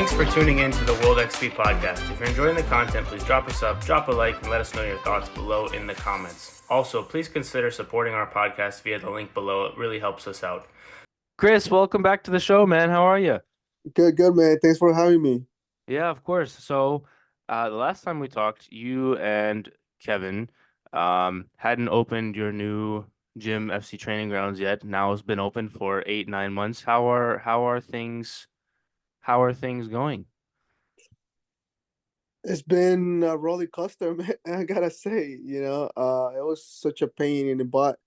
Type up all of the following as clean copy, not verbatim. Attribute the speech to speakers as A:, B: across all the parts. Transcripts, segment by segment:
A: Thanks for tuning in to the World XP podcast. If you're enjoying the content, please drop us up, drop a like, and let us know your thoughts below in the comments. Also, please consider supporting our podcast via the link below. It really helps us out.
B: Chris, welcome back to the show, man. How are you?
C: Good, man. Thanks for having me.
B: Yeah, of course. So, the last time we talked, you and Kevin hadn't opened your new gym, FC Training Grounds, yet. Now it's been open for 8, 9 months. How are things going?
C: It's been a roller coaster, man. I gotta say, it was such a pain in the butt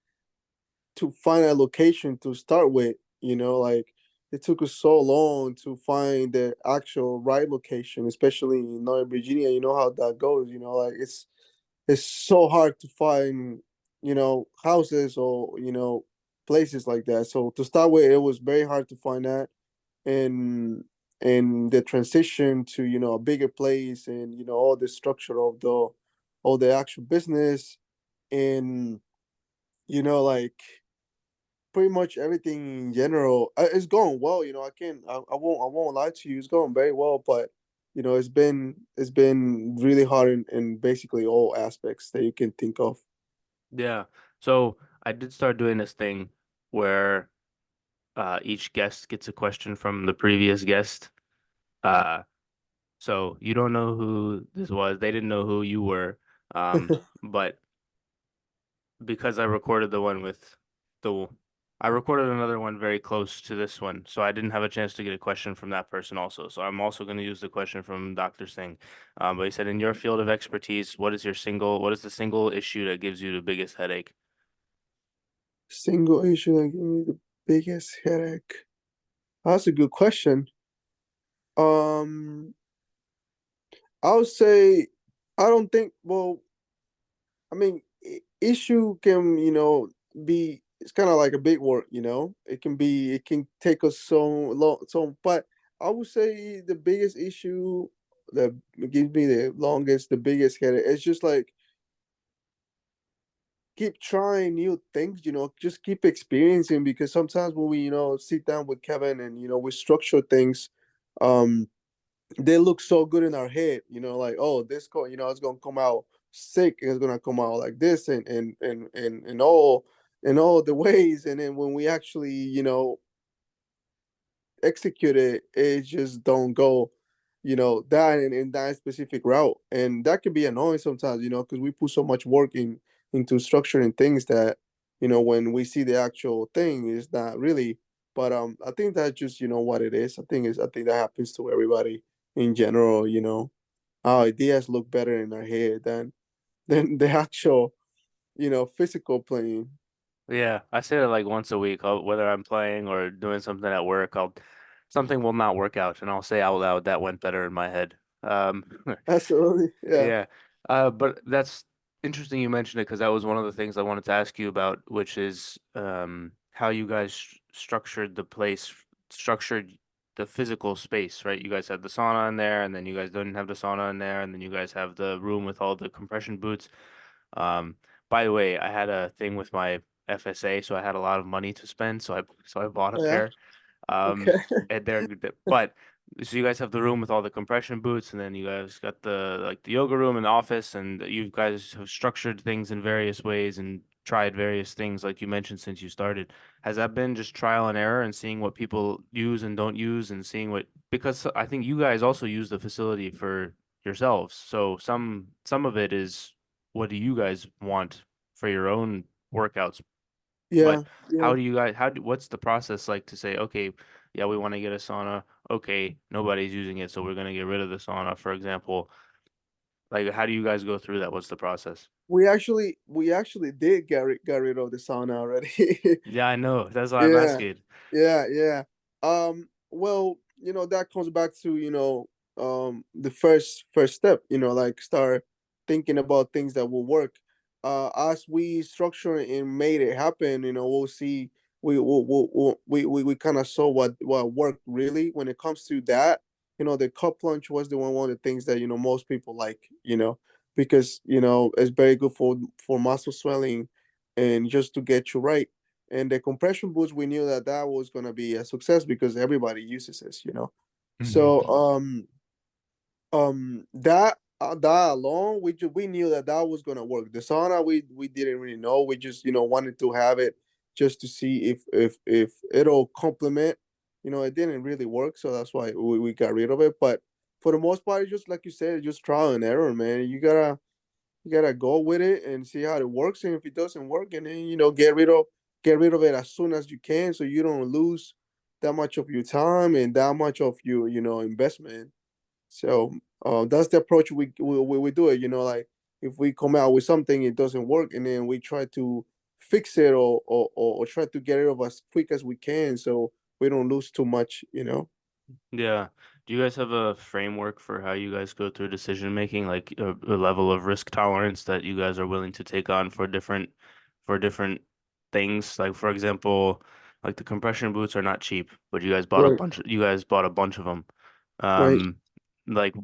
C: to find a location to start with. Like it took us so long to find the actual right location, especially in Northern Virginia. You know how that goes. Like it's so hard to find, houses or places like that. So to start with, it was very hard to find that, and the transition to a bigger place, and all the structure of the actual business, and like pretty much everything in general, it's going well. I won't lie to you, it's going very well, but it's been really hard in basically all aspects that you can think of.
B: Yeah. So, I did start doing this thing where each guest gets a question from the previous guest. Uh, so you don't know who this was. They didn't know who you were. But because the I recorded another one very close to this one, so I didn't have a chance to get a question from that person also. So I'm also going to use the question from Dr. Singh. But he said, in your field of expertise, what is the single issue that gives you the biggest headache?
C: Single issue that gave me the biggest headache. That's a good question. um I would say, I don't think, well, I mean, issue can, be, it's kind of like a big word, it can take us so long. So, but I would say the biggest issue that gives me the biggest headache, it's just like keep trying new things, just keep experiencing, because sometimes when we, sit down with Kevin and, we structure things, um, they look so good in our head, like, oh, it's gonna come out sick, and it's gonna come out like this, and all the ways, and then when we actually, execute it, it just don't go, that in that specific route, and that can be annoying sometimes, because we put so much work into structuring things that, when we see the actual thing, is not really. But I think that's just, what it is. I think that happens to everybody in general. Our ideas look better in our head than the actual, physical playing.
B: Yeah, I say that like once a week, whether I'm playing or doing something at work, something will not work out, and I'll say out loud that went better in my head.
C: Absolutely, yeah.
B: Yeah. But that's interesting you mentioned it because that was one of the things I wanted to ask you about, which is how you guys structured the physical space, right? You guys had the sauna in there, and then you guys didn't have the sauna in there, and then you guys have the room with all the compression boots. Um, by the way, I had a thing with my FSA, so I had a lot of money to spend, so I bought a
C: Yeah.
B: pair.
C: Okay.
B: And but so you guys have the room with all the compression boots, and then you guys got the yoga room and office, and you guys have structured things in various ways and tried various things like you mentioned since you started. Has that been just trial and error and seeing what people use and don't use and seeing because I think you guys also use the facility for yourselves. So some of it is what do you guys want for your own workouts?
C: Yeah.
B: But
C: Yeah.
B: what's the process like to say, okay, yeah, we want to get a sauna. Okay, nobody's using it, so we're gonna get rid of the sauna, for example. Like, how do you guys go through that? What's the process?
C: We actually did get rid of the sauna already.
B: Yeah, I know. That's why I'm
C: Yeah,
B: asking.
C: yeah. Well, that comes back to, the first step, like start thinking about things that will work. As we structure and made it happen, we'll see. We kind of saw what worked really when it comes to that. The cup lunch was one of the things that, most people like, because, it's very good for muscle swelling, and just to get you right. And the compression boots, we knew that that was going to be a success because everybody uses this. So that alone, we knew that that was gonna work. The sauna, we didn't really know. We just wanted to have it just to see if it'll complement. It didn't really work, so that's why we got rid of it. But for the most part, it's just like you said, just trial and error, man. You gotta go with it and see how it works, and if it doesn't work, and then get rid of it as soon as you can, so you don't lose that much of your time and that much of your investment. So that's the approach we do it. Like if we come out with something, it doesn't work, and then we try to fix it or try to get it of as quick as we can, so we don't lose too much.
B: Yeah. Do you guys have a framework for how you guys go through decision making, like a level of risk tolerance that you guys are willing to take on for different things? Like for example, like the compression boots are not cheap, but
C: Right,
B: you guys bought a bunch of them.
C: right,
B: Um, like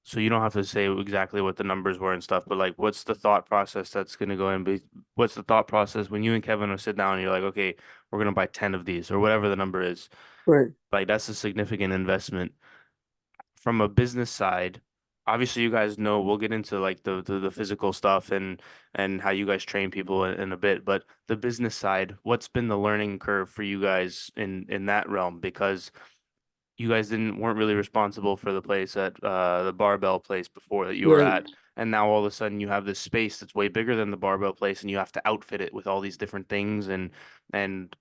B: so you don't have to say exactly what the numbers were and stuff, but like what's the thought process that's gonna go in? What's the thought process when you and Kevin will sit down and you're like, okay, we're gonna buy 10 of these or whatever the number is.
C: right.
B: Like that's a significant investment from a business side. Obviously, you guys know we'll get into like the physical stuff and how you guys train people in a bit, but the business side, what's been the learning curve for you guys in that realm? Because you guys didn't weren't really responsible for the place at the barbell place before that you were
C: Right.
B: at, and now all of a sudden you have this space that's way bigger than the barbell place, and you have to outfit it with all these different things and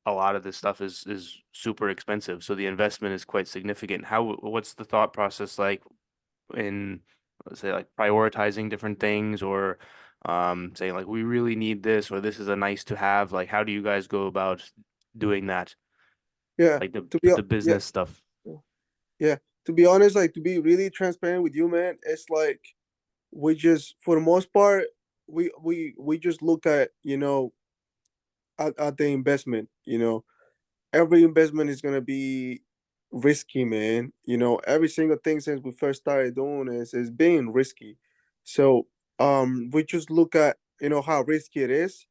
B: a lot of this stuff is super expensive, so the investment is quite significant. What's the thought process like in, let's say, like prioritizing different things or saying like we really need this or this is a nice to have? Like how do you guys go about doing that?
C: Yeah.
B: Like the
C: Yeah,
B: business stuff.
C: yeah. To be honest, like to be really transparent with you, man, it's like we just for the most part we just look at the investment. Every investment is gonna be risky, man. Every single thing since we first started doing is being risky. So we just look at how risky it is,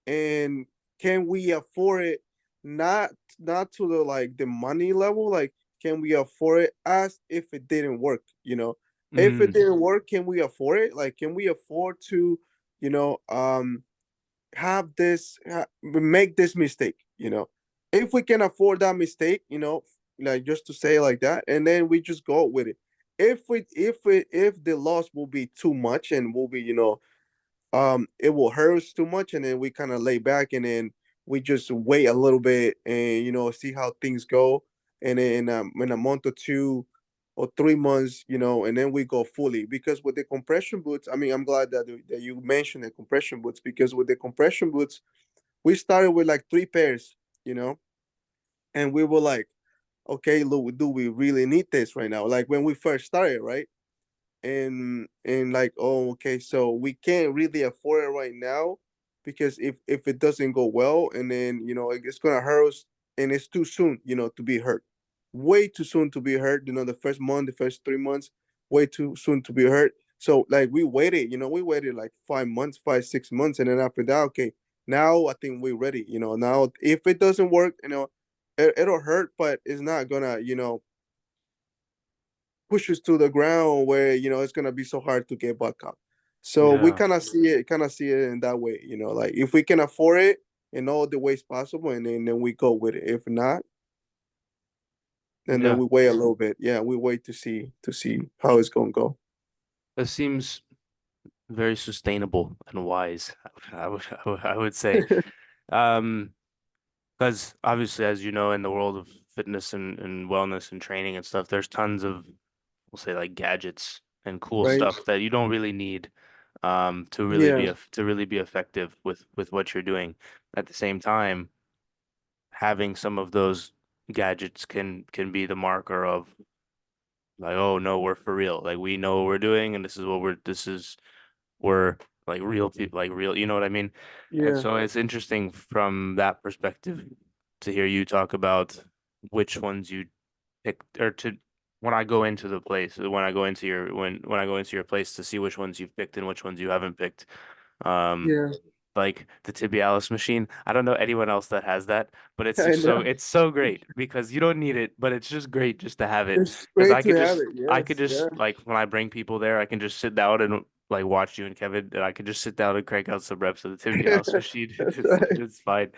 C: and can we afford it? Not not to the like the money level. Like, can we afford it as if it didn't work? If it
B: Mm,
C: didn't work, can we afford it? Like, can we afford to, you know, make this mistake? If we can afford that mistake, like just to say like that, and then we just go with it. If the loss will be too much and will be, it will hurt us too much, and then we kind of lay back, and then we just wait a little bit and see how things go, and then in a month or 2 or 3 months, and then we go fully. Because with the compression boots, I mean, I'm glad that you mentioned the compression boots, because with the compression boots we started with like 3 pairs, you know and we were like, okay, look, do we really need this right now? Like when we first started, right? And like, oh, okay, so we can't really afford it right now, because if it doesn't go well, and then it's gonna hurt us, and it's too soon, to be hurt. Way too soon to be hurt. The first month, the first 3 months, way too soon to be hurt. So like we waited like 5 months, 5, 6 months, and then after that, okay, now I think we're ready. Now if it doesn't work, it'll hurt, but it's not gonna pushes to the ground where it's gonna be so hard to get back up. So we
B: yeah.
C: kind of see it in that way. Like if we can afford it in all the ways possible, and then we go with it. If not, and then
B: Yeah.
C: we wait a little bit. Yeah, we wait to see how it's gonna go.
B: It seems very sustainable and wise, I would say. Um, because obviously, as you know, in the world of fitness and wellness and training and stuff, there's tons of, we'll say, like gadgets and cool
C: Right?
B: stuff that you don't really need
C: Yeah.
B: to really be effective with what you're doing. At the same time, having some of those gadgets can be the marker of like, oh no, we're for real. Like we know what we're doing and we're like real people, like real, you know what I mean? And
C: Yeah.
B: so it's interesting from that perspective to hear you talk about which ones you pick or to when I go into the place, when I go into your when I go into your place to see which ones you've picked and which ones you haven't picked. Um,
C: Yeah.
B: like the tibialis machine. I don't know anyone else that has that, but it's
C: I
B: just so
C: know.
B: it's so great because you don't need it, but it's just great just to have it.
C: It's
B: Because
C: great to have it.
B: I could
C: Yes. Yeah.
B: just like when I bring people there, I can just sit down and like watch you and Kevin, and I could just sit down and crank out some reps of the tibialis machine.
C: That's right.
B: It's fine.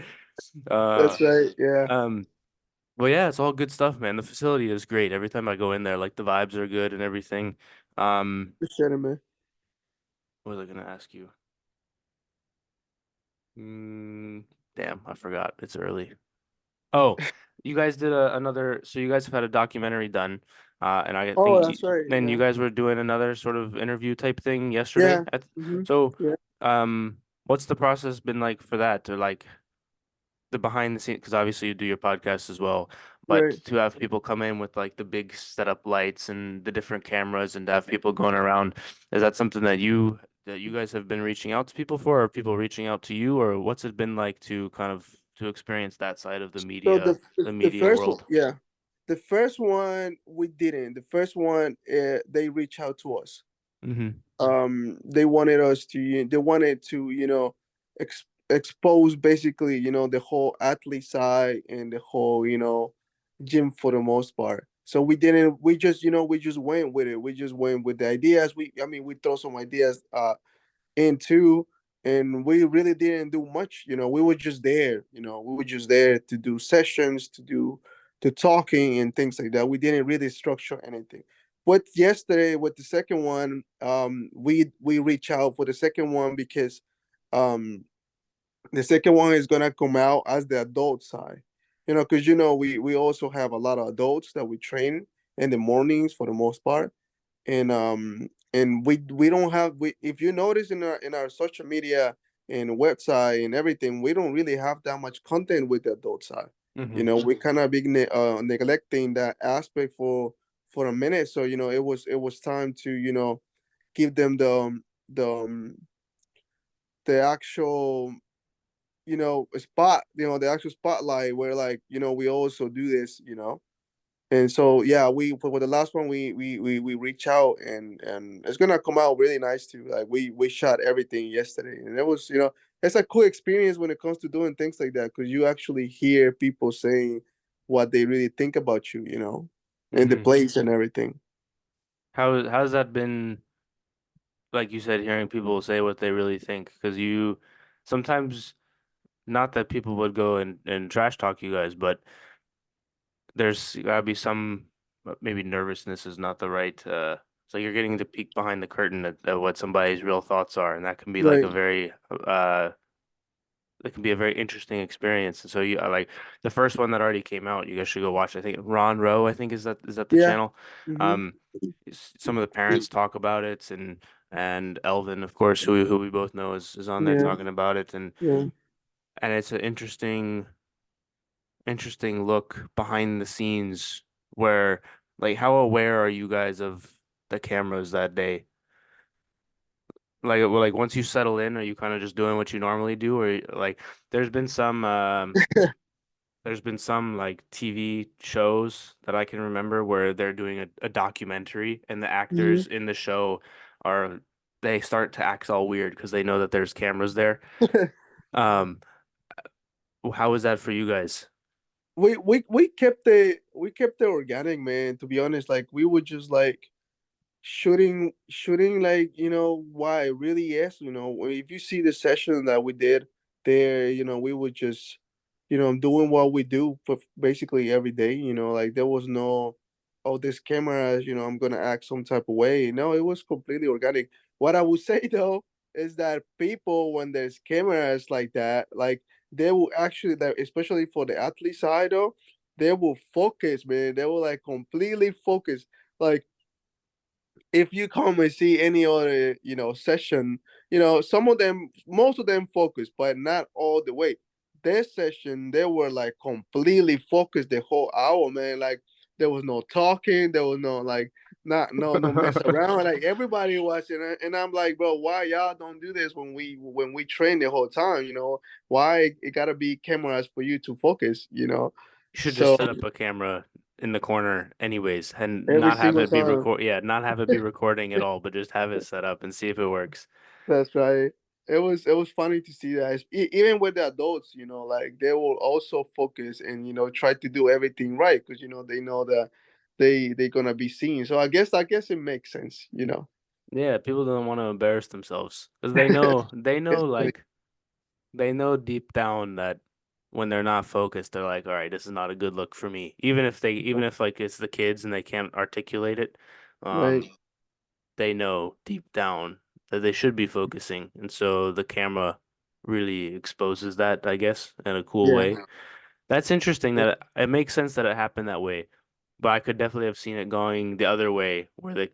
B: Uh,
C: That's right. Yeah.
B: um, well, yeah, it's all good stuff, man. The facility is great. Every time I go in there, like the vibes are good and everything.
C: Appreciate it, man.
B: What was I gonna ask you? Mm, damn, I forgot. It's early. Oh, you guys did another. So you guys have had a documentary done, and I
C: Oh,
B: think
C: that's right.
B: then you
C: Yeah.
B: guys were doing another sort of interview type thing yesterday.
C: Yeah. Hmm.
B: So,
C: Yeah.
B: what's the process been like for that? To like the behind the scenes, because obviously you do your podcast as well, but
C: Right.
B: to have people come in with like the big setup lights and the different cameras and to have people going around, is that something that you guys have been reaching out to people for, or people reaching out to you, or what's it been like to kind of to experience that side of
C: So the
B: the
C: the
B: media
C: first one,
B: world?
C: yeah, the first one we didn't. The first one, they reached out to us.
B: Mm-hmm.
C: They wanted us to. They wanted to, expose basically, the whole athlete side and the whole, gym for the most part. So we didn't. We just, we just went with it. We just went with the ideas. I mean, we throw some ideas into, and we really didn't do much. We were just there. We were just there to do sessions, to talking and things like that. We didn't really structure anything. But yesterday with the second one, we reach out for the second one because um the second one is gonna come out as the adult side. Because we also have a lot of adults that we train in the mornings for the most part. And we don't have, if you notice in our social media and website and everything, we don't really have that much content with the adult side.
B: Mm-hmm.
C: We kind of big neglecting that aspect for a minute. So it was time to give them the um, the actual spot, the actual spotlight where, like, we also do this. And so, yeah, we for the last one, we reach out, and it's gonna come out really nice too. Like, we shot everything yesterday, and it was, it's a cool experience when it comes to doing things like that, because you actually hear people saying what they really think about you, and the
B: Mm-hmm.
C: place and everything.
B: How's that been? Like you said, hearing people say what they really think, because you sometimes, not that people would go and trash talk you guys, but there's gotta be some maybe nervousness is not the right so you're getting to peek behind the curtain at what somebody's real thoughts are, and that can be like a
C: Right.
B: very it can be a very interesting experience. And so you like the first one that already came out, you guys should go watch. I think Ron Rowe, I think is that the
C: Yeah.
B: channel.
C: Hmm.
B: Um some of the parents talk about it, and Elvin, of course, who we both know is on there
C: Yeah.
B: talking about it,
C: Yeah.
B: and it's an interesting look behind the scenes where like how aware are you guys of the cameras that day? Like well, like once you settle in, are you kind of just doing what you normally do, or like there's been some like TV shows that I can remember where they're doing a documentary and the
C: Hmm.
B: actors in the show are they start to act all weird because they know that there's cameras there. Um, how is that for you guys?
C: we kept it organic, man. To be honest, like, we would just, like, shooting, like, why it really is. If you see the session that we did there, we would just, doing what we do for basically every day. Like, there was no, oh, this camera, I'm gonna act some type of way. No, it was completely organic. What I would say though is that people, when there's cameras like that, like, they will actually, that especially for the athlete side though, they will focus, man. They will, like, completely focus. Like, if you come and see any other, session, some of them, most of them focus, but not all the way. Their session, they were, like, completely focused the whole hour, man. Like, there was no talking, there was no, like, not no mess around. Like, everybody was, and I'm like, bro, why y'all don't do this when we train the whole time? Why it gotta be cameras for you to focus?
B: You should just
C: So
B: set up a camera in the corner anyways and
C: every
B: not have
C: single
B: it be
C: time.
B: not have it be recording at all, but just have it set up and see if it works.
C: That's right. it was funny to see that. Even with the adults, like they will also focus and try to do everything right because they know that they're gonna be seen. So I guess it makes sense.
B: Yeah, people don't want to embarrass themselves because they know
C: Definitely.
B: like they know deep down that when they're not focused, they're like, all right, this is not a good look for me. Even if like it's the kids and they can't articulate it,
C: Right.
B: um, they know deep down that they should be focusing. And so the camera really exposes that, I guess, in a cool
C: Yeah.
B: way. That's interesting that it makes sense that it happened that way. But I could definitely have seen it going the other way where the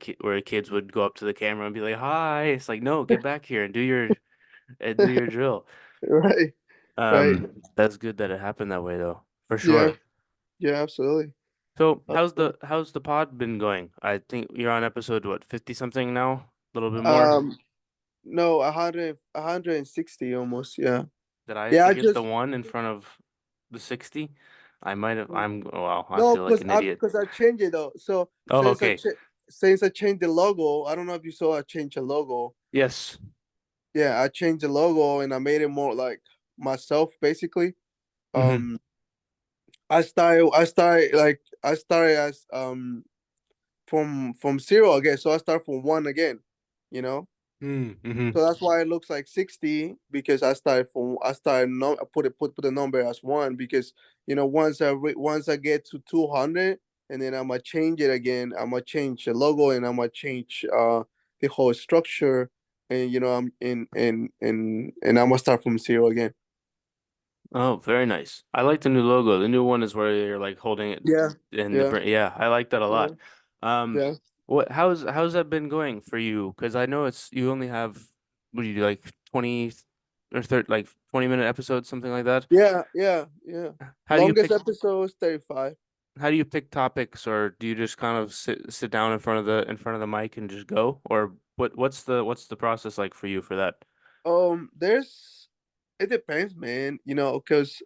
B: kids would go up to the camera and be like, "Hi." It's like, "No, get back here and do your drill."
C: Right. Right.
B: That's good that it happened that way though, for
C: Yeah.
B: sure.
C: Yeah. Absolutely.
B: So,
C: Absolutely.
B: how's the pod been going? I think you're on episode what, 50 something now? A little bit more?
C: No, 160 almost. Yeah.
B: Did I
C: Yeah. I
B: forget the
C: just
B: one in front of the 60? I might have wow, I
C: No,
B: feel like
C: because
B: an
C: I
B: idiot.
C: because I changed it though. So
B: Oh, okay.
C: since I changed the logo, I don't know if you saw I changed the logo.
B: Yes.
C: Yeah, I changed the logo and I made it more like myself basically.
B: Mm-hmm.
C: Um, I started as from zero again. So I start from one again. You know.
B: Mm-hmm.
C: So that's why it looks like 60 because I started no I put the number as one because once I get to 200 and then I'm gonna change it again. I'm gonna change the logo and I'm gonna change the whole structure and I'm and I'm gonna start from zero again.
B: Oh, very nice. I like the new logo. The new one is where you're like holding it
C: Yeah.
B: in the
C: Yeah.
B: brain. Yeah, I like that a
C: Yeah.
B: lot. Um,
C: Yeah.
B: how's that been going for you? Because I know it's you only have what do you do like 20 or 30 like 20-minute episodes, something like that.
C: Yeah. Yeah. Yeah.
B: How do you
C: Longest
B: pick
C: episode is 35.
B: how do you pick topics, or do you just kind of sit down in front of the mic and just go? Or what's the process like for you for that?
C: There's it depends, man. Because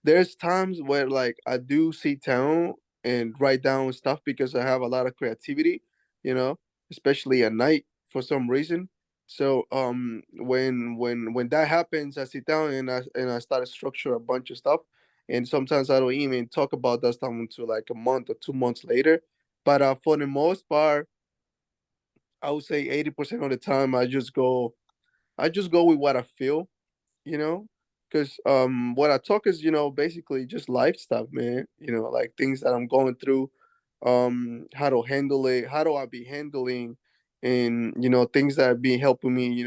C: there's times where like I do sit down and write down stuff because I have a lot of creativity, you know, especially at night for some reason. So when that happens, I sit down and I start to structure a bunch of stuff. And sometimes I don't even talk about that stuff until like a month or 2 months later. But for the most part, I would say 80% of the time I just go with what I feel, you know, because what I talk is basically just life stuff, man. Like things that I'm going through, how to handle it, how do I be handling, and things that be helping me,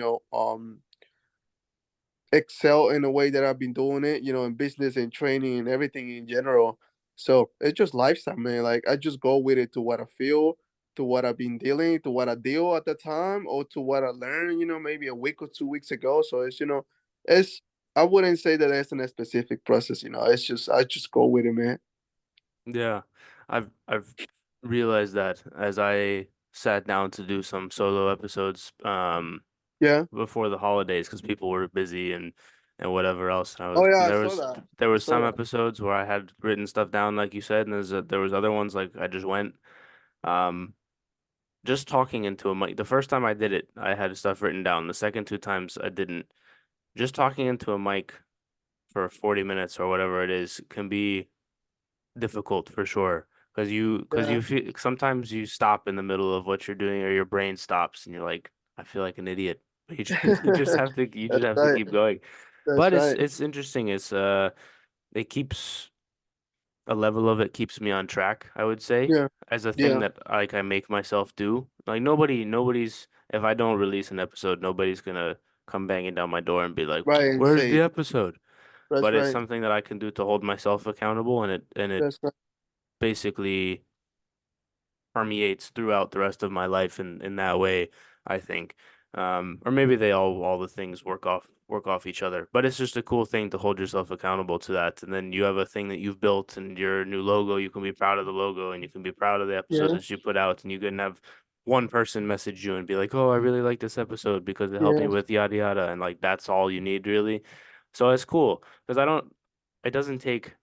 C: excel in the way that I've been doing it, in business and training and everything in general. So it's just lifestyle, man. Like I just go with it to what I feel, to what I've been dealing, to what I deal at the time, or to what I learned, maybe a week or 2 weeks ago. So it's I wouldn't say that it's in a specific process, It's just I just go with it, man.
B: Yeah, I've realized that as I sat down to do some solo episodes
C: Yeah.
B: before the holidays because people were busy and whatever else. And I
C: Oh
B: was
C: yeah, I
B: there
C: saw
B: was
C: that.
B: there
C: I
B: was
C: saw
B: some
C: that.
B: episodes where I had written stuff down like you said, and there was other ones like I just went um just talking into a mic. The first time I did it, I had stuff written down. The second two times I didn't. Just talking into a mic for 40 minutes or whatever it is can be difficult for sure. Because
C: Yeah.
B: you feel sometimes you stop in the middle of what you're doing or your brain stops and you're like, I feel like an idiot. But you just
C: That's
B: have to
C: right.
B: keep going.
C: That's
B: But
C: right.
B: it's interesting. It keeps a level of it keeps me on track, I would say,
C: Yeah.
B: as a thing
C: Yeah.
B: that like I make myself do. Like nobody's if I don't release an episode, nobody's gonna come banging down my door and be like,
C: Right. And
B: "Where's the
C: say
B: episode?"
C: that's
B: But it's
C: right.
B: something that I can do to hold myself accountable, and it
C: That's right.
B: basically permeates throughout the rest of my life in that way, I think. Or maybe they all the things work off each other. But it's just a cool thing to hold yourself accountable to that. And then you have a thing that you've built and your new logo, you can be proud of the logo and you can be proud of the episodes
C: Yeah.
B: that you put out and you can have one person message you and be like, "Oh, I really like this episode because it helped me
C: Yeah.
B: with yada yada." And like that's all you need really. So it's cool because it doesn't take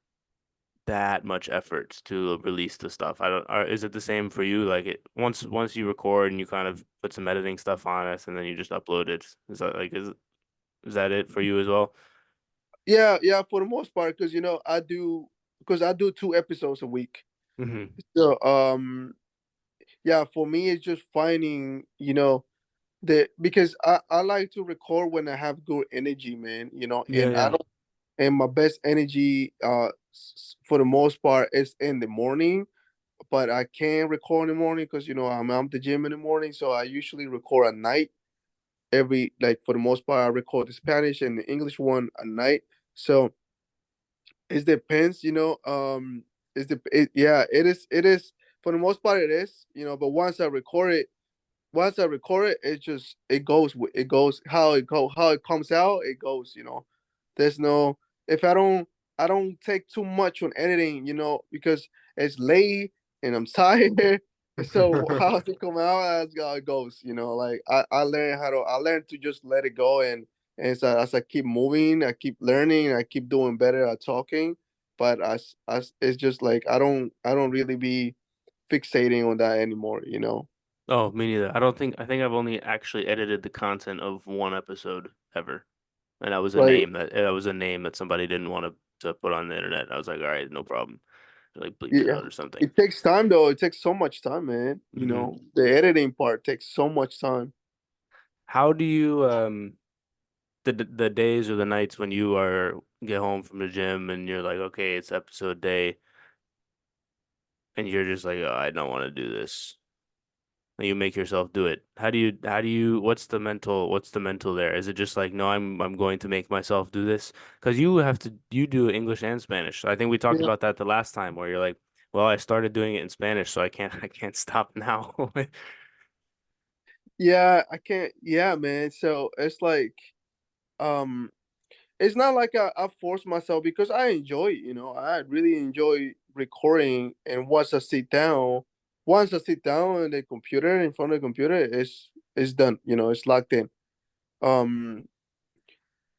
B: that much effort to release the stuff. I don't, is it the same for you? Like once you record and you kind of put some editing stuff on it and then you just upload it. Is that like is that it for you as well?
C: Yeah, yeah, for the most part, because I do 2 episodes a week.
B: Hmm.
C: So yeah, for me it's just finding, the because I like to record when I have good energy, man.
B: Yeah,
C: And I
B: yeah.
C: don't and my best energy for the most part is in the morning, but I can record in the morning because I'm at the gym in the morning, so I usually record at night. Every like for the most part, I record the Spanish and the English one at night. So it depends, yeah, it is for the most part it is, but once I record it, it goes how it comes out, it goes. There's no if I don't take too much on editing, because it's late and I'm tired. So how it come out, that's how it goes. Like I learned to just let it go, and so as I keep moving, I keep learning, I keep doing better at talking. But as it's just like I don't really be fixating on that anymore.
B: Oh, me neither. I think I've only actually edited the content of one episode ever. And
C: Right.
B: that was a name that somebody didn't want to put on the internet. I was like, all right, no problem. Like bleeped it
C: Yeah.
B: out or something.
C: It takes time though. It takes so much time, man.
B: Hmm.
C: The editing part takes so much time.
B: How do you the days or the nights when you are get home from the gym and you're like, okay, it's episode day, and you're just like, oh, I don't want to do this. And you make yourself do it. What's the mental there? Is it just like, no, I'm going to make myself do this? Because you do English and Spanish. I think we talked
C: Yeah.
B: about that the last time where you're like, well, I started doing it in Spanish, so I can't stop now.
C: Yeah, I can't. Yeah, man. So it's like, um, it's not like I force myself because I enjoy it. I really enjoy recording. And once I sit down in the computer, in front of the computer, it's done. It's locked in. Um,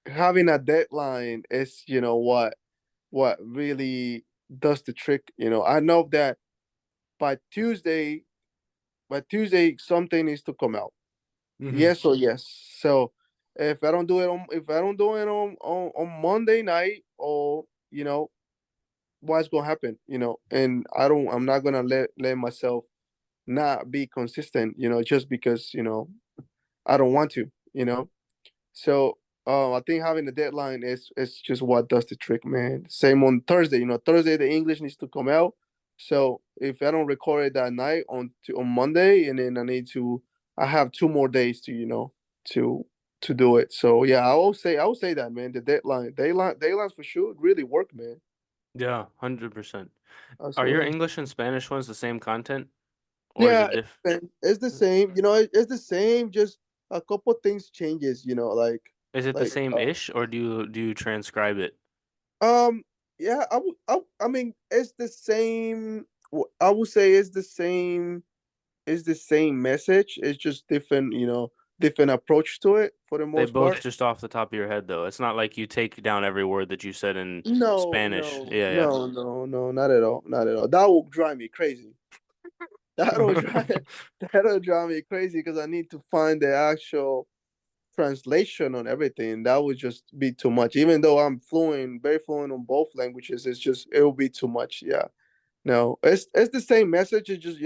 C: Having a deadline is, what really does the trick. I know that by Tuesday, something needs to come out.
B: Hmm.
C: Yes or yes. So if I don't do it on Monday night, or what's gonna happen, and I'm not gonna let myself not be consistent, just because, I don't want to, so I think having a deadline is just what does the trick, man. Same on Thursday. Thursday the English needs to come out. So if I don't record it that night on Monday, and then I have 2 more days to to do it. So yeah, I will say that, man. The deadlines for sure really work, man.
B: Yeah, 100%. Are your
C: Absolutely.
B: English and Spanish ones the same content, or is
C: Yeah,
B: it diff?
C: it's the same. It's the same. Just a couple things changes.
B: Is it the
C: Like
B: same ish, or do you transcribe it?
C: Um, yeah, I mean, it's the same. I would say it's the same. It's the same message. It's just different, different approach to it for the
B: They
C: most
B: both
C: part.
B: just off the top of your head, though. It's not like you take down every word that you said in
C: No,
B: Spanish.
C: no,
B: Yeah, yeah.
C: no, no, no, not at all, not at all. That will drive me crazy. That'll drive that'll drive me crazy because I need to find the actual translation on everything. That would just be too much. Even though I'm fluent, very fluent on both languages, it will be too much. Yeah. No, it's the same message. It's just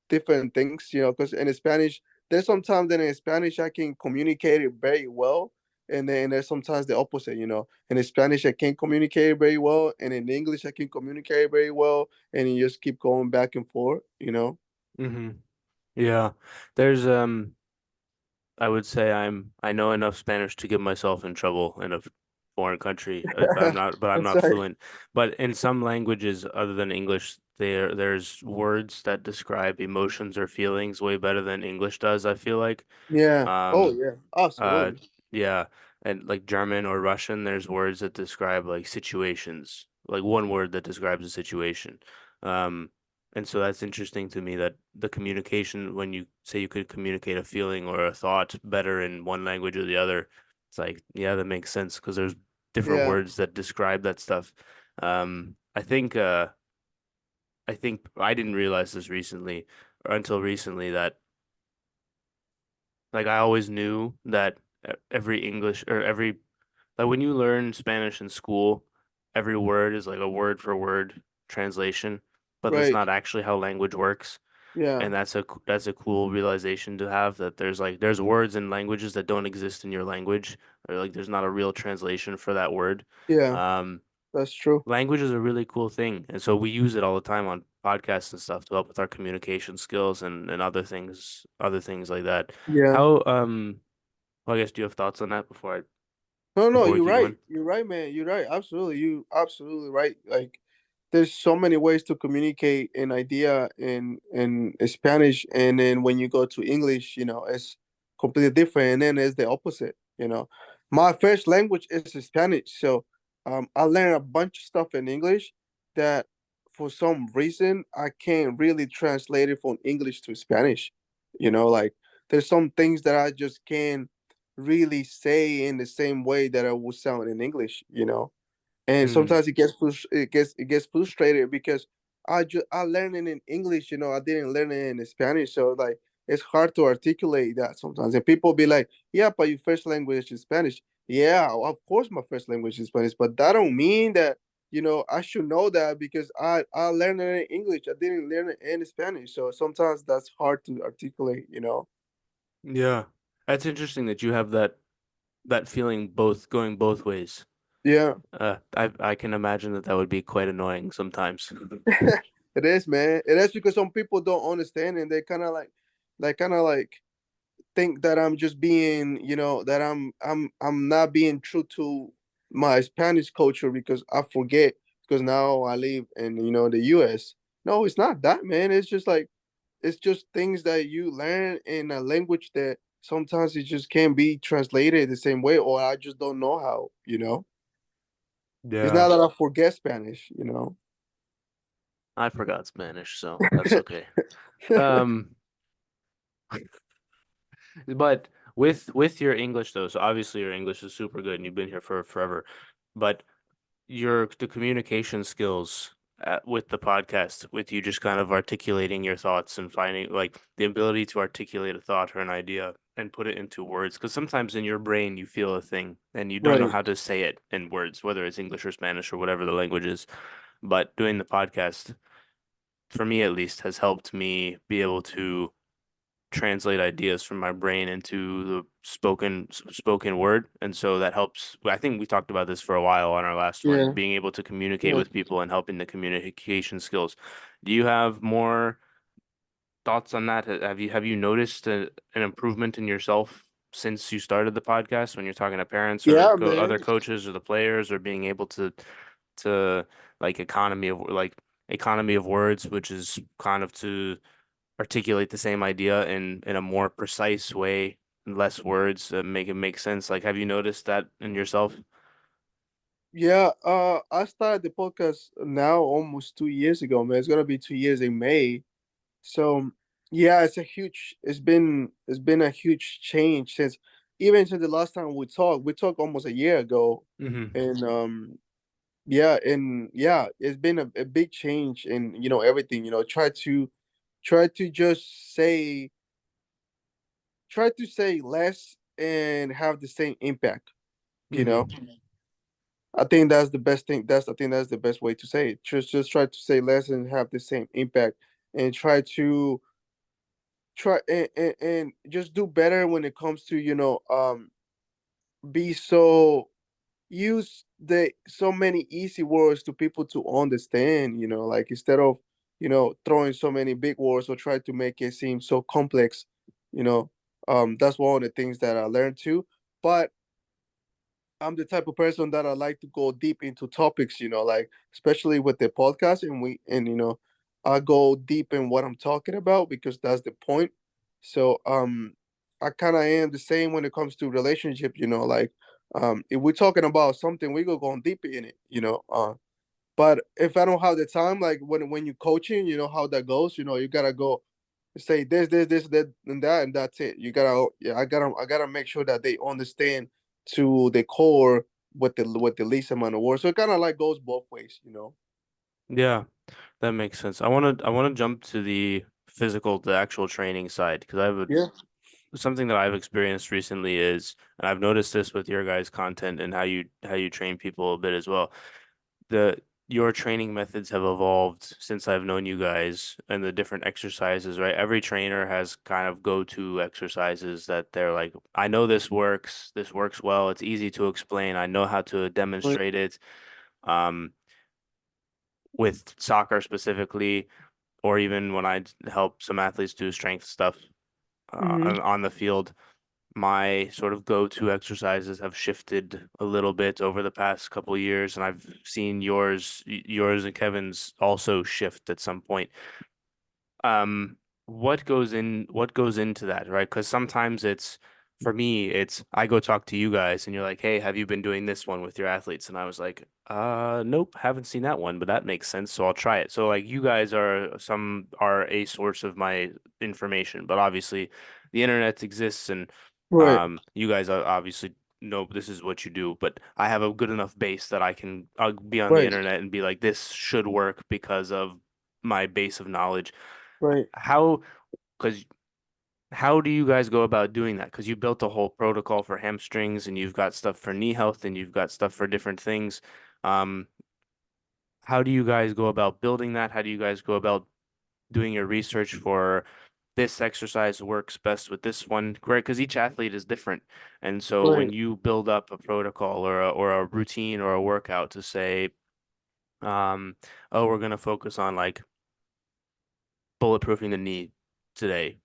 C: different things. Because in Spanish, there's sometimes that in Spanish I can communicate it very well, and then there's sometimes the opposite. In Spanish I can't communicate it very well, and in English I can communicate it very well, and you just keep going back and forth.
B: Hmm. Yeah. There's I would say I know enough Spanish to get myself in trouble in a foreign country if I'm
C: That's
B: not
C: right.
B: fluent. But in some languages other than English, there's words that describe emotions or feelings way better than English does, I feel like.
C: Yeah. Oh
B: Um
C: yeah.
B: uh
C: Absolutely.
B: yeah, and like German or Russian, there's words that describe like situations, like one word that describes a situation. Um and so that's interesting to me that the communication, when you say you could communicate a feeling or a thought better in one language or the other, it's like, yeah, that makes sense because there's different
C: Yeah.
B: words that describe that stuff. I think I think I didn't realize this recently or until recently that like I always knew that every English or every like when you learn Spanish in school, every word is like a word for word translation, but that's
C: Right.
B: not actually how language works.
C: Yeah.
B: And that's a cool realization to have that there's words in languages that don't exist in your language, or like there's not a real translation for that word.
C: Yeah.
B: Um,
C: That's true.
B: Language is a really cool thing, and so we use it all the time on podcasts and stuff to help with our communication skills and other things like that.
C: Yeah.
B: How well, I guess do you have thoughts on that
C: No, no,
B: before we
C: you're
B: keep
C: right.
B: going?
C: You're right, man. You're right. Absolutely. You absolutely right. Like there's so many ways to communicate an idea in Spanish, and then when you go to English, it's completely different, and then it's the opposite. My first language is Spanish, so I learned a bunch of stuff in English that for some reason I can't really translate it from English to Spanish. Like there's some things that I just can't really say in the same way that it would sound in English. And
B: Mm,
C: sometimes it gets frustrated because I learned it in English. I didn't learn it in Spanish, so like it's hard to articulate that sometimes. And people be like, "Yeah, but your first language is Spanish." Yeah, of course my first language is Spanish, but that don't mean that I should know that because I learned it in English. I didn't learn it in Spanish, so sometimes that's hard to articulate.
B: yeah, that's interesting that you have that feeling both going both ways.
C: Yeah.
B: I can imagine that would be quite annoying sometimes.
C: It is, man. It is because some people don't understand and they kind of like think that I'm just being, that I'm not being true to my Spanish culture because I forget because now I live in the US. No, it's not that, man. It's just things that you learn in a language that sometimes it just can't be translated the same way, or I just don't know how. It's not
B: Yeah,
C: that I forget Spanish.
B: I forgot Spanish, so that's okay. Um, but with your English though, so obviously your English is super good and you've been here for forever, but the communication skills with the podcast, with you just kind of articulating your thoughts and finding like the ability to articulate a thought or an idea and put it into words. Because sometimes in your brain you feel a thing and you don't know
C: Right.
B: how to say it in words, whether it's English or Spanish or whatever the language is. But doing the podcast, for me at least, has helped me be able to translate ideas from my brain into the spoken word, and so that helps. I think we talked about this for a while on our last one,
C: Yeah.
B: being able to communicate
C: Yeah.
B: with people and helping the communication skills. Do you have more thoughts on that? Have you noticed an improvement in yourself since you started the podcast when you're talking to parents or
C: Yeah,
B: other
C: man.
B: coaches or the players, or being able to like economy of words, which is kind of to articulate the same idea in a more precise way, less words that make it make sense. Like, have you noticed that in yourself?
C: Yeah, I started the podcast now almost 2 years ago, man. It's gonna be 2 years in May. So yeah, it's been a huge change since even since the last time we talked. We talked almost a year ago.
B: Hmm.
C: And yeah, it's been a big change in everything. Try to just say less and have the same impact, you know.
B: Hmm.
C: I think that's the best thing. I think that's the best way to say it. Just try to say less and have the same impact, and try and just do better when it comes to be so use the so many easy words to people to understand. Like instead of throwing so many big words or try to make it seem so complex. You know, that's one of the things that I learned too. But I'm the type of person that I like to go deep into topics, like especially with the podcast, and I go deep in what I'm talking about because that's the point. So I kind of am the same when it comes to relationship, like if we're talking about something, we go going deep in it. But if I don't have the time, like when you coaching, you know how that goes. You gotta go say this, that, and that's it. You gotta, yeah, I gotta make sure that they understand to the core with the least amount of words. So it kind of like goes both ways.
B: Yeah, that makes sense. I want to jump to the actual training side because I have
C: Yeah.
B: something that I've experienced recently is, and I've noticed this with your guys' content and how you train people a bit as well. The Your training methods have evolved since I've known you guys and the different exercises, right? Every trainer has kind of go-to exercises that they're like, I know this works well, it's easy to explain, I know how to
C: Right.
B: demonstrate it. Um, with soccer specifically, or even when I help some athletes do strength stuff
C: Mm-hmm.
B: on the field, my sort of go-to exercises have shifted a little bit over the past couple of years, and I've seen yours and Kevin's also shift at some point. Um, what goes into that, right? Because sometimes it's for me, it's I go talk to you guys and you're like, hey, have you been doing this one with your athletes? And I was like, nope, haven't seen that one, but that makes sense, so I'll try it. So like you guys are a source of my information, but obviously the internet exists and
C: Right.
B: you guys are obviously know this is what you do, but I have a good enough base that I'll be on the
C: Right.
B: internet and be like, this should work because of my base of knowledge.
C: Right.
B: How, because how do you guys go about doing that? Because you built a whole protocol for hamstrings and you've got stuff for knee health and you've got stuff for different things. Um, how do you guys go about building that? How do you guys go about doing your research for this exercise works best with this one? Right? Because each athlete is different. And so when
C: Right.
B: you build up a protocol or a routine or a workout to say, um, oh, we're going to focus on like bulletproofing the knee today.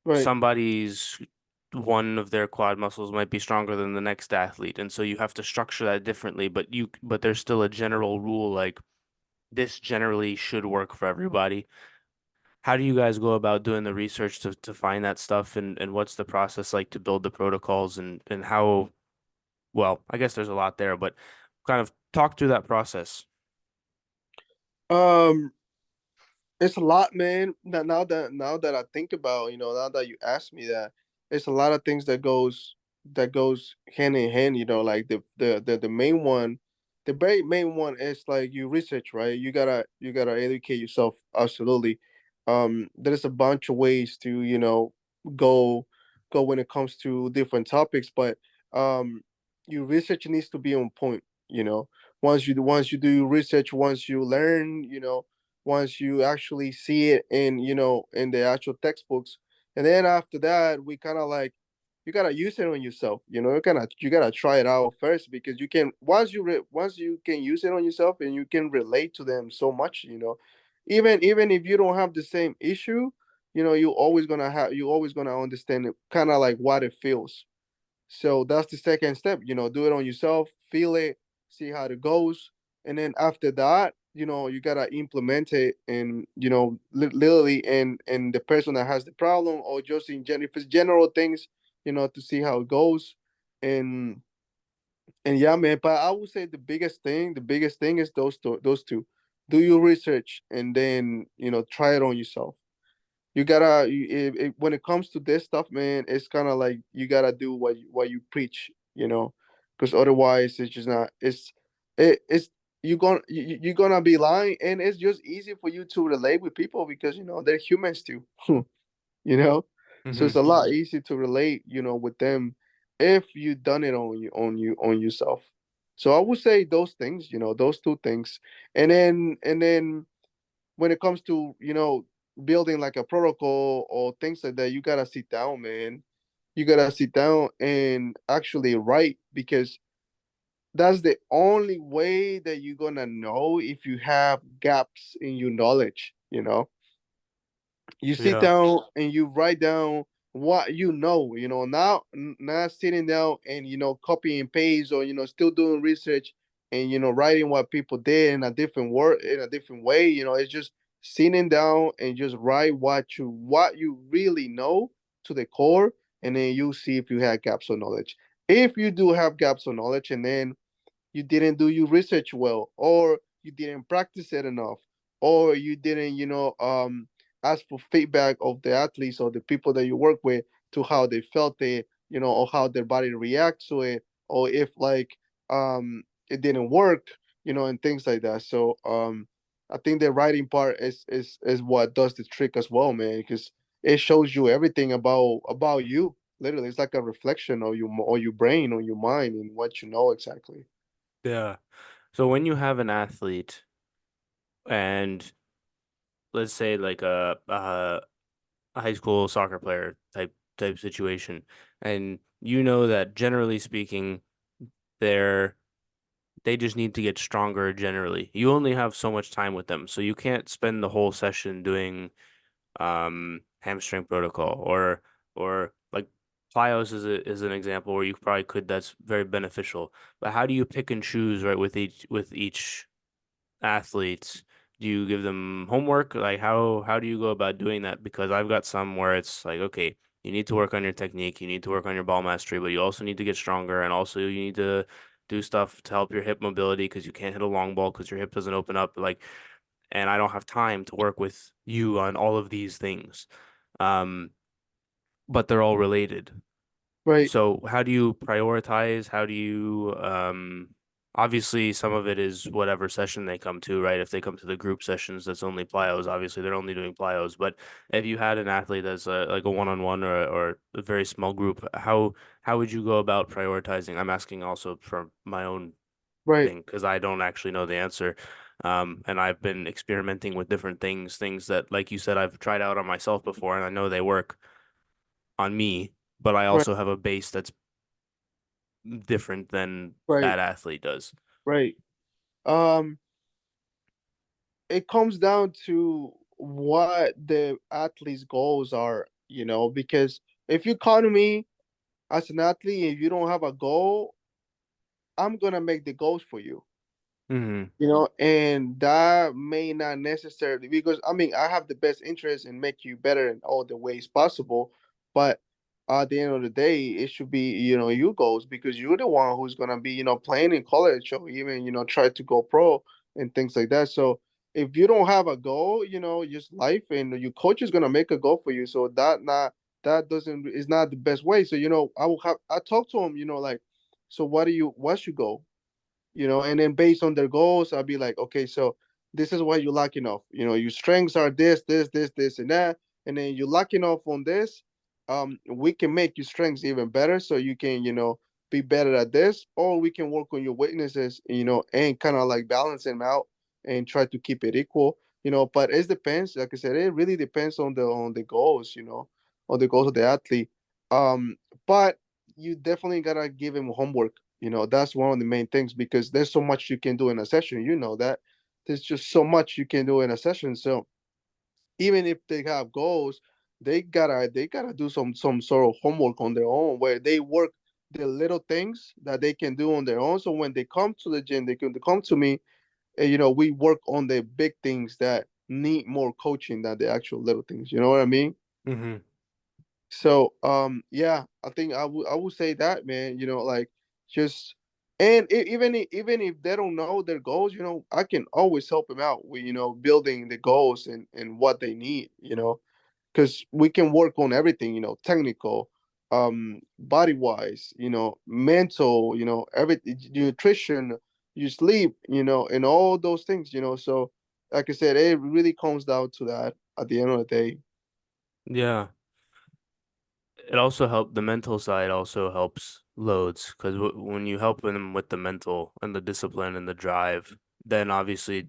C: Right.
B: Somebody's one of their quad muscles might be stronger than the next athlete, and so you have to structure that differently, but there's still a general rule like this generally should work for everybody. How do you guys go about doing the research to find that stuff, and what's the process like to build the protocols, and how, well, I guess there's a lot there, but kind of talk through that process.
C: Um, it's a lot, man. Now that I think about, now that you asked me that, it's a lot of things that goes hand in hand. Like the main one, the very main one is like you research, right? You gotta educate yourself. Absolutely. There's a bunch of ways to go go when it comes to different topics, but um, your research needs to be on point. Once you do your research, once you learn, once you actually see it in the actual textbooks, and then after that we kind of like you gotta use it on yourself. You gotta try it out first, because you can once you can use it on yourself and you can relate to them so much. Even if you don't have the same issue, you always gonna understand it, kind of like what it feels. So that's the second step. Do it on yourself, feel it, see how it goes, and then after that, you gotta implement it, and literally, and the person that has the problem, or just in general, if it's general things, to see how it goes, and yeah, man. But I would say the biggest thing is those two. Do your research, and then try it on yourself. When it comes to this stuff, man, it's kind of like you gotta do what you preach, because otherwise it's just not. It's you're gonna be lying, and it's just easy for you to relate with people, because they're humans too. you know so it's
B: Hmm.
C: a lot easier to relate, with them, if you done it on yourself. So I would say those things, those two things. And then when it comes to building like a protocol or things like that, you gotta sit down, man. You gotta sit down and actually write, because that's the only way that you're gonna know if you have gaps in your knowledge. You sit
B: Yeah.
C: down and you write down what not sitting down and copy and paste, or still doing research, and writing what people did in a different word, in a different way. It's just sitting down and just write what you really know to the core, and then you see if you have gaps of knowledge. If you do have gaps of knowledge, and then you didn't do your research well, or you didn't practice it enough, or you didn't ask for feedback of the athletes or the people that you work with, to how they felt it, or how their body reacts to it, or if like it didn't work, and things like that. So I think the writing part is what does the trick as well, man, because it shows you everything about you. Literally, it's like a reflection of your brain or your mind and what you know exactly.
B: Yeah. So when you have an athlete and let's say like a high school soccer player type situation, and you know that generally speaking, they're they just need to get stronger generally. You only have so much time with them, so you can't spend the whole session doing hamstring protocol or like plyos is an example where you probably could that's very beneficial. But how do you pick and choose right with each athletes? Do you give them homework? Like how do you go about doing that? Because I've got some where it's like, okay, you need to work on your technique, you need to work on your ball mastery, but you also need to get stronger, and also you need to do stuff to help your hip mobility because you can't hit a long ball because your hip doesn't open up. Like, and I don't have time to work with you on all of these things. Um, but they're all related.
C: Right,
B: So how do you prioritize? How do you obviously some of it is whatever session they come to, right? If they come to the group sessions that's only plyos, obviously they're only doing plyos. But if you had an athlete that's like a one-on-one or a very small group, how would you go about prioritizing? I'm asking also for my own
C: right,
B: thing because I don't actually know the answer. And I've been experimenting with different things that, like you said, I've tried out on myself before, and I know they work on me, but I
C: right,
B: also have a base that's different than
C: right,
B: that athlete does.
C: right. Um, it comes down to what the athlete's goals are, because if you come to me as an athlete, if you don't have a goal, I'm gonna make the goals for you.
B: Hmm.
C: And that may not necessarily, because I mean I have the best interest in make you better in all the ways possible, but at the end of the day it should be your goals, because you're the one who's going to be playing in college or even try to go pro and things like that. So if you don't have a goal, just life, and your coach is going to make a goal for you, so that doesn't is not the best way. So I talk to him, like, so what's your goal? And then based on their goals, I'll be like, okay, so this is what you're lacking off. Your strengths are this, and that, and then you're lacking off on this. We can make your strengths even better, so you can, be better at this, or we can work on your weaknesses, and kind of like balance them out and try to keep it equal. But it depends. Like I said, it really depends on the goals, on the goals of the athlete. Um, but you definitely gotta give him homework. That's one of the main things, because there's so much you can do in a session. That there's just so much you can do in a session. So even if they have goals, they gotta do some sort of homework on their own, where they work the little things that they can do on their own. So when they come to the gym, they can come to me, and we work on the big things that need more coaching than the actual little things. You know what I mean?
B: Hmm.
C: So yeah, I think I would say that, man, like, just, and even if they don't know their goals, I can always help them out with building the goals and what they need, because we can work on everything, technical, body wise, mental, everything, nutrition, you sleep, and all those things, so like I said, it really comes down to that at the end of the day.
B: Yeah. It also help the mental side also helps loads because when you help them with the mental and the discipline and the drive, then obviously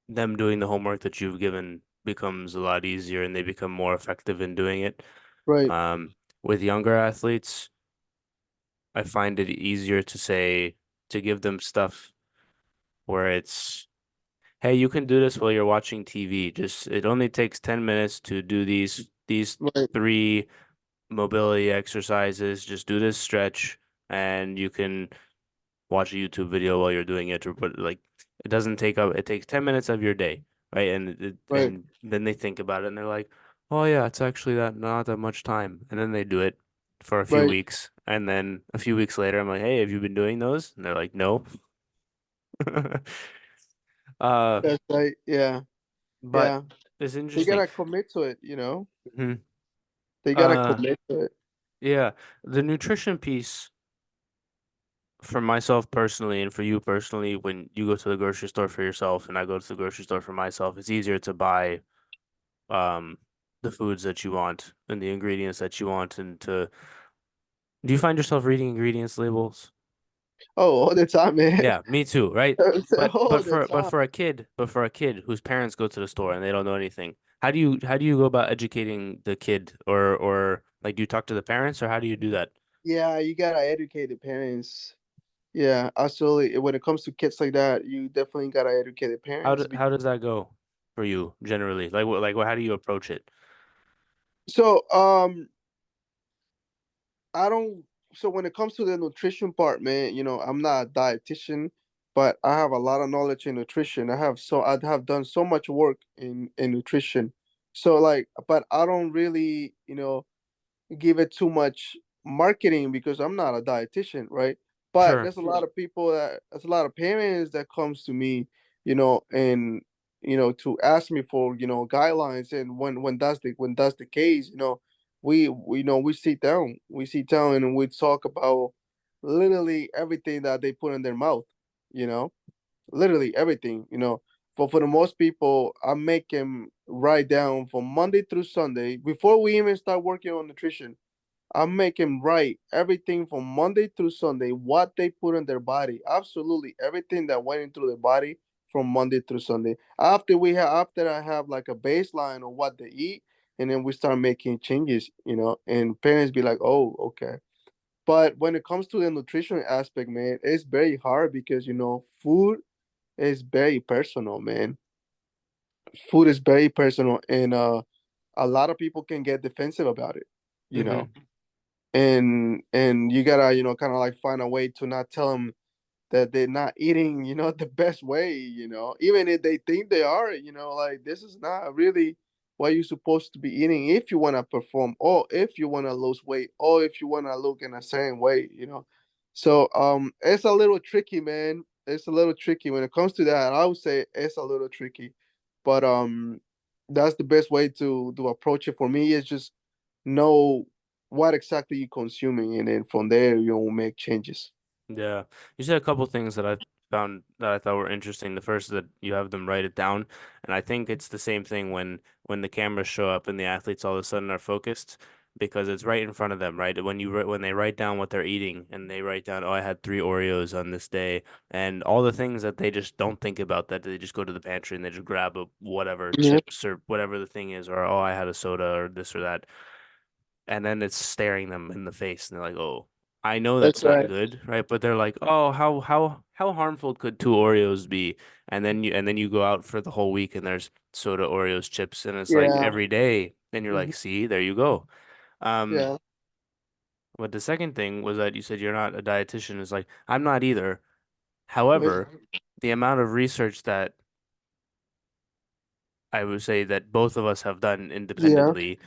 B: them doing the homework that you've given becomes a lot easier and they become more effective in doing it.
C: Right,
B: Um, with younger athletes, I find it easier to say to give them stuff where it's, hey, you can do this while you're watching TV. Just it only takes 10 minutes to do these
C: right,
B: three mobility exercises. Just do this stretch and you can watch a YouTube video while you're doing it or put like it doesn't take up it takes 10 minutes of your day, right?
C: right,
B: And then they think about it and they're like, "Oh yeah, it's actually that not that much time." And then they do it for a few
C: right.
B: weeks and then a few weeks later I'm like, "Hey, have you been doing those?" And they're like, "No." Uh,
C: That's right. Yeah,
B: but
C: yeah.
B: it's
C: They
B: interesting.
C: gotta commit to it.
B: Mhm.
C: They gotta
B: Uh,
C: commit to it.
B: yeah, the nutrition piece for myself personally and for you personally, when you go to the grocery store for yourself and I go to the grocery store for myself, it's easier to buy um the foods that you want and the ingredients that you want and to do you find yourself reading ingredients labels?
C: Oh, all the time, man.
B: Yeah, me too, right? But
C: All
B: but
C: the
B: for but
C: time.
B: for a kid, but for a kid whose parents go to the store and they don't know anything, how do you go about educating the kid or like do you talk to the parents or how do you do that?
C: Yeah, you gotta educate the parents. Yeah, absolutely. When it comes to kids like that, you definitely gotta educate the parents.
B: How does that go for you generally? How do you approach it?
C: So, I don't. So when it comes to the nutrition part, man, I'm not a dietitian, but I have a lot of knowledge in nutrition. I have done so much work in nutrition. So like, but I don't really, give it too much marketing because I'm not a dietitian, right? But
B: Sure.
C: there's a lot of people there's a lot of parents that comes to me, and to ask me for guidelines. And when that's the case, we sit down and we talk about literally everything that they put in their mouth, you know, literally everything. For the most people, I make them write down from Monday through Sunday before we even start working on nutrition. I'm making right everything from Monday through Sunday, what they put in their body. Absolutely everything that went into their body from Monday through Sunday. After I have like a baseline of what they eat, and then we start making changes, and parents be like, oh, okay. But when it comes to the nutrition aspect, man, it's very hard because food is very personal, man. Food is very personal, and a lot of people can get defensive about it, you know
B: Hmm.
C: and you gotta kind of like find a way to not tell them that they're not eating the best way, even if they think they are, like this is not really what you're supposed to be eating if you want to perform, or if you want to lose weight, or if you want to look in a certain way, so it's a little tricky, man. It's a little tricky when it comes to that. I would say it's a little tricky, but that's the best way to approach it for me, is just know what exactly you're consuming, and then from there you'll make changes.
B: Yeah. You said a couple things that I found that I thought were interesting. The first is that you have them write it down, and I think it's the same thing when the cameras show up and the athletes all of a sudden are focused because it's right in front of them, right? When they write down what they're eating and they write down, oh, I had 3 Oreos on this day, and all the things that they just don't think about that they just go to the pantry and they just grab a whatever
C: Yeah,
B: chips or whatever the thing is, or oh, I had a soda or this or that and then it's staring them in the face and they're like, "Oh, I know
C: that's
B: that's not
C: right.
B: good, right?" But they're like, "Oh, how harmful could 2 Oreos be?" And then you go out for the whole week and there's soda, Oreos, chips, and it's like
C: Yeah.
B: every day. And you're
C: Mhm.
B: like, "See, there you go." Um,
C: Yeah.
B: but the second thing was that you said you're not a dietitian. Is like, I'm not either.
C: Yeah.
B: However, the amount of research that I would say that both of us have done
C: Yeah.
B: independently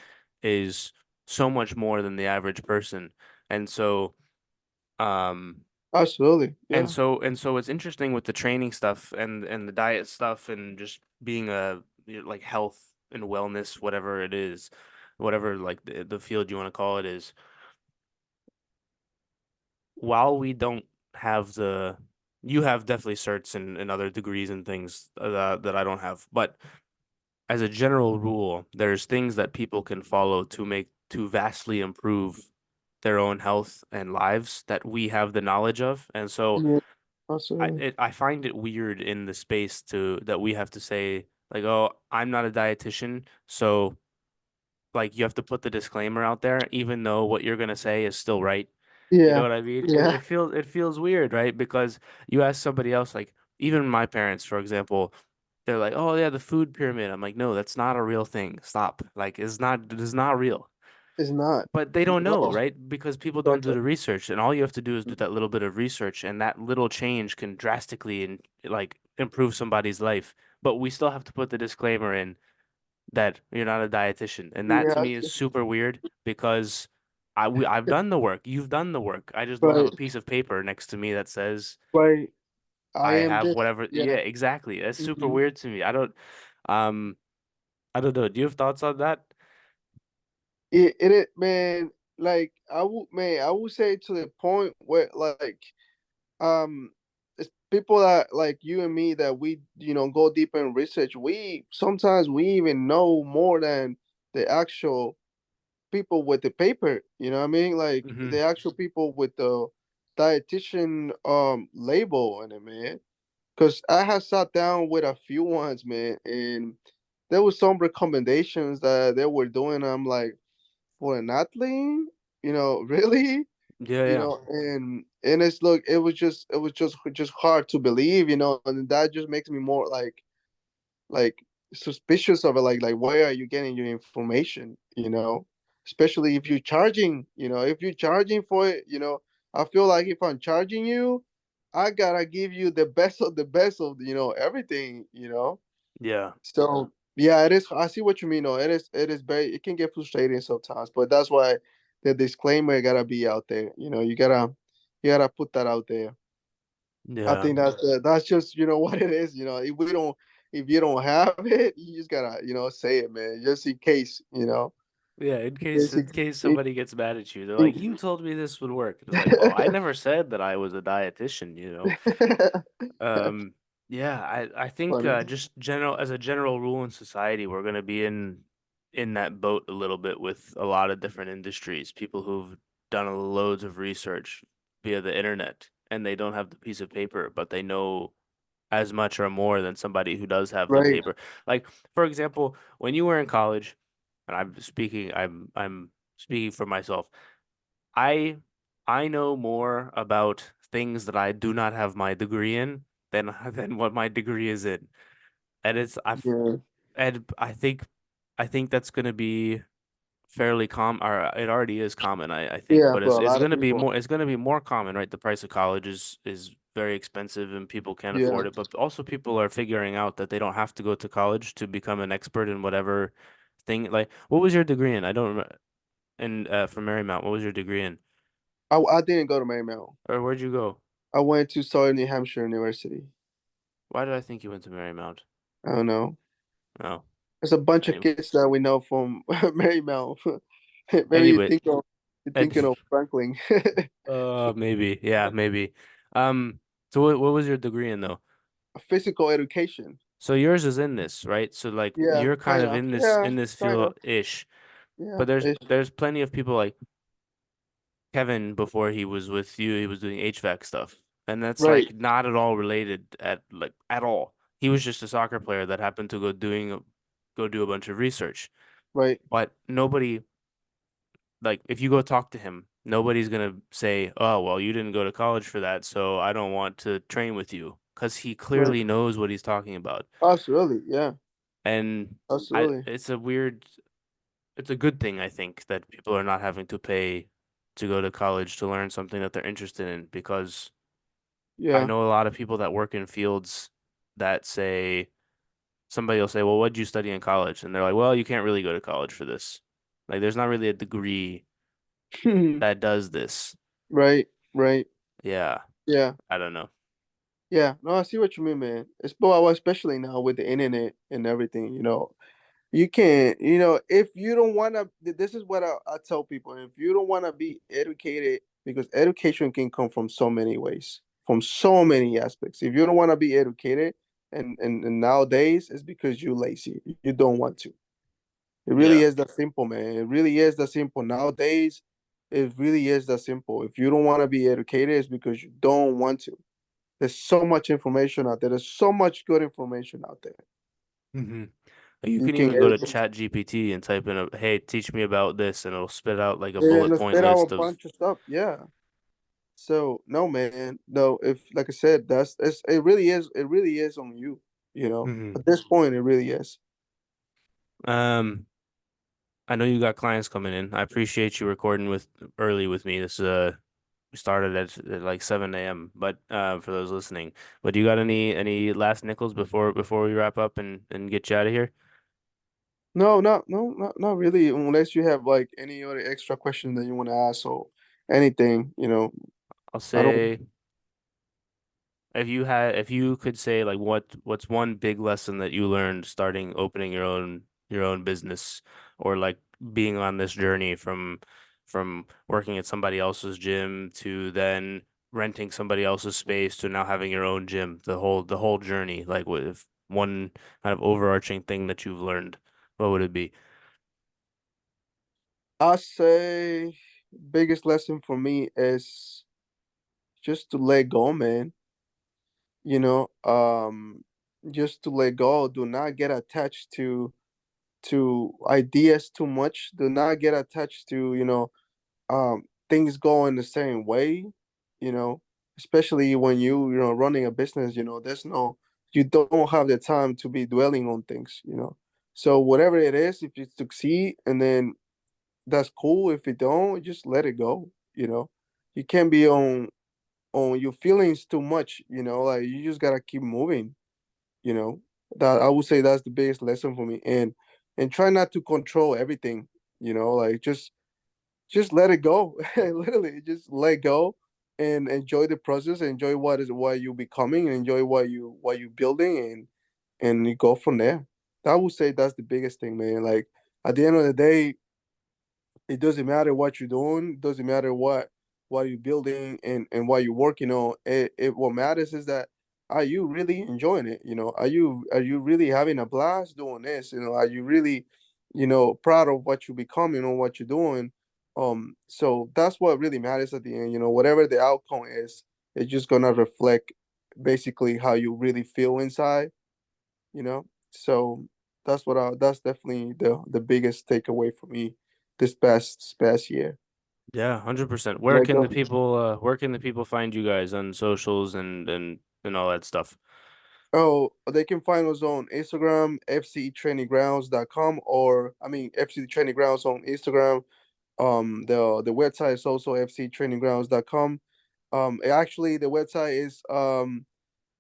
B: is so much more than the average person. And so Um,
C: Absolutely.
B: and
C: Yeah.
B: so it's interesting with the training stuff and the diet stuff and just being like health and wellness, whatever it is, whatever like the field you want to call it is. While we don't have you have definitely certs and other degrees and things that I don't have, but as a general rule, there's things that people can follow to vastly improve their own health and lives that we have the knowledge of, and so.
C: Yeah. Absolutely.
B: I find it weird in the space to that we have to say like, oh, I'm not a dietitian, so like you have to put the disclaimer out there, even though what you're gonna say is still right. You know
C: Yeah.
B: what I mean?
C: Yeah.
B: It feels weird, right? Because you ask somebody else, like even my parents, for example, they're like, oh yeah, the food pyramid. I'm like, no, that's not a real thing. Stop. Like, it's not real.
C: It's not.
B: But they don't know,
C: No.
B: right? Because people don't do
C: Exactly.
B: the research, and all you have to do is do that little bit of research, and that little change can drastically and like improve somebody's life. But we still have to put the disclaimer in that you're not a dietitian, and that to
C: Yeah.
B: me is super weird because I've done the work, you've done the work. I just don't have
C: Right.
B: a piece of paper next to me that says
C: Right. I
B: I
C: am
B: have
C: this.
B: whatever. Yeah,
C: Yeah.
B: exactly. That's super
C: Hmm.
B: weird to me. Um, I don't know. Do you have thoughts on that?
C: It man. Like I would say to the point where, like, it's people that like you and me that we go deep in research. We sometimes we even know more than the actual people with the paper. You know what I mean? Like
B: Hmm.
C: the actual people with the dietitian label on it, man. Because I have sat down with a few ones, man, and there was some recommendations that they were doing. I'm like, for an athlete, really,
B: Yeah, yeah,
C: and it's look, it was just hard to believe, and that just makes me more like suspicious of it, like where are you getting your information, especially if you're charging, if you're charging for it, I feel like if I'm charging you, I gotta give you the best of the best of everything,
B: yeah,
C: so yeah, it is. I see what you mean. Though it is very. It can get frustrating sometimes, but that's why the disclaimer gotta be out there. You gotta put that out there. I
B: yeah.
C: think that's just what it is. If you don't have it, you just gotta say it, man, just in case.
B: Yeah, in case
C: It,
B: somebody gets mad at you, they're like,
C: it,
B: "You told me this would work." It's like, well, I never said that I was a dietitian, you know. Um, yeah, I think
C: funny,
B: just general as a general rule in society, we're gonna be in that boat a little bit with a lot of different industries, people who've done loads of research via the internet and they don't have the piece of paper, but they know as much or more than somebody who does have the
C: right?
B: paper. Like, for example, when you were in college, and I'm speaking for myself. I I know more about things that I do not have my degree in than than what my degree is in. And
C: Yeah,
B: I think that's going to be fairly common, or it already is common, I think,
C: yeah,
B: but
C: for a
B: it's
C: lot of
B: going to be
C: people.
B: more, it's going to be more common, right? The price of college is very expensive and people can't
C: Yeah,
B: afford it, but also people are figuring out that they don't have to go to college to become an expert in whatever thing. Like, what was your degree in? I don't remember. And from Marymount, what was your degree in?
C: I didn't go to Marymount.
B: Or where'd you go?
C: I went to Southern New Hampshire University.
B: Why did I think you went to Marymount?
C: I don't know.
B: Oh,
C: There's a bunch of
B: anyway,
C: kids that we know from Marymount. Maybe
B: anyway,
C: you're
B: and
C: thinking of Franklin.
B: maybe, yeah, maybe. So what was your degree in though?
C: Physical education.
B: So yours is in this, right? So like
C: Yeah,
B: you're kind
C: kind
B: of
C: of. Yeah,
B: in this
C: kind
B: field
C: of.
B: ish,
C: Yeah.
B: but there's plenty of people like Kevin before he was with you, he was doing HVAC stuff. And that's
C: Right,
B: like not at all related at all. He was just a soccer player that happened to go do a bunch of research.
C: right.
B: But nobody, like if you go talk to him, nobody's gonna say, "Oh, well, you didn't go to college for that, so I don't want to train with you," because he
C: Right.
B: clearly knows what he's talking about.
C: Absolutely. Yeah.
B: And
C: Absolutely.
B: it's a good thing, I think, that people are not having to pay to go to college to learn something that they're interested in, because I
C: Yeah.
B: know a lot of people that work in fields that say somebody will say, "Well, what did you study in college?" And they're like, "Well, you can't really go to college for this. Like, there's not really a degree that does this."
C: Right. Right.
B: Yeah,
C: Yeah.
B: I don't know.
C: Yeah. No, I see what you mean, man. Well, especially now with the internet and everything. You can't, if you don't want to, this is what I tell people. If you don't want to be educated, because education can come from so many ways, from so many aspects. If you don't want to be educated, and nowadays, it's because you're lazy. You don't want to. It really
B: Yeah.
C: is that simple, man. It really is that simple. Nowadays, it really is that simple. If you don't want to be educated, it's because you don't want to. There's so much information out there. There's so much good information out there.
B: Hmm. You
C: You
B: can
C: can
B: even go to
C: educate.
B: Chat GPT and type in "Hey, teach me about this," and it'll spit out like a
C: And
B: bullet
C: let's
B: point
C: spit out a
B: list of.
C: bunch of stuff. Yeah. So no, man. No, if like I said, it really is on you.
B: Hmm.
C: At this point, it really is.
B: Um, I know you got clients coming in. I appreciate you recording with early with me. This we started at like 7 a.m. But for those listening, but do you got any last nickels before we wrap up and get you out of here?
C: No, not really. Unless you have like any other extra question that you want to ask or anything.
B: I'll
C: I don't.
B: say if you could say like what's one big lesson that you learned starting opening your own business, or like being on this journey from working at somebody else's gym to then renting somebody else's space to now having your own gym, the whole journey, like with one kind of overarching thing that you've learned, what would it be?
C: I say biggest lesson for me is just to let go, man. You know, just to let go. Do not get attached to ideas too much. Do not get attached to, things going the same way, you know, especially when running a business, you don't have the time to be dwelling on things. So whatever it is, if you succeed, and then that's cool. If you don't, just let it go, you know. You can't be on your feelings too much, like you just gotta keep moving, you know. That I would say that's the biggest lesson for me. And try not to control everything, like just let it go. Literally just let go and enjoy the process, enjoy what you becoming, and enjoy what you building, and you go from there. I would say that's the biggest thing, man. Like at the end of the day, it doesn't matter what you're doing, doesn't matter what you're building and what you're working on. It what matters is that, are you really enjoying it? Are you really having a blast doing this? Are you really, proud of what you're becoming or what you're doing? So that's what really matters at the end. Whatever the outcome is, it's just gonna reflect basically how you really feel inside. So that's definitely the biggest takeaway for me this past year.
B: Yeah, 100%.
C: Let go.
B: Where can the people find you guys on socials and all that stuff?
C: Oh, they can find us on Instagram, fctraininggrounds.com, or I mean FC Training Grounds on Instagram. The website is also fctraininggrounds.com. Actually, the website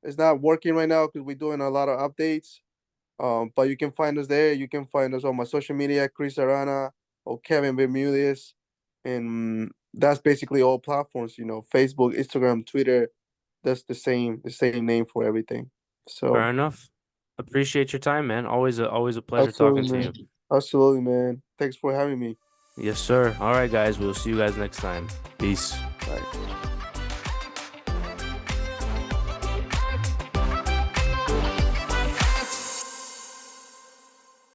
C: is not working right now because we're doing a lot of updates. But you can find us there. You can find us on my social media, Cris Arana or Kevin Bermudez, and that's basically all platforms. Facebook, Instagram, Twitter. That's the same name for everything.
B: Fair
C: So
B: enough. Appreciate your time, man. Always a pleasure talking
C: absolutely,
B: to you.
C: man. Absolutely, man. Thanks for having me.
B: Yes, sir. All right, guys. We'll see you guys next time. Peace.
C: Bye.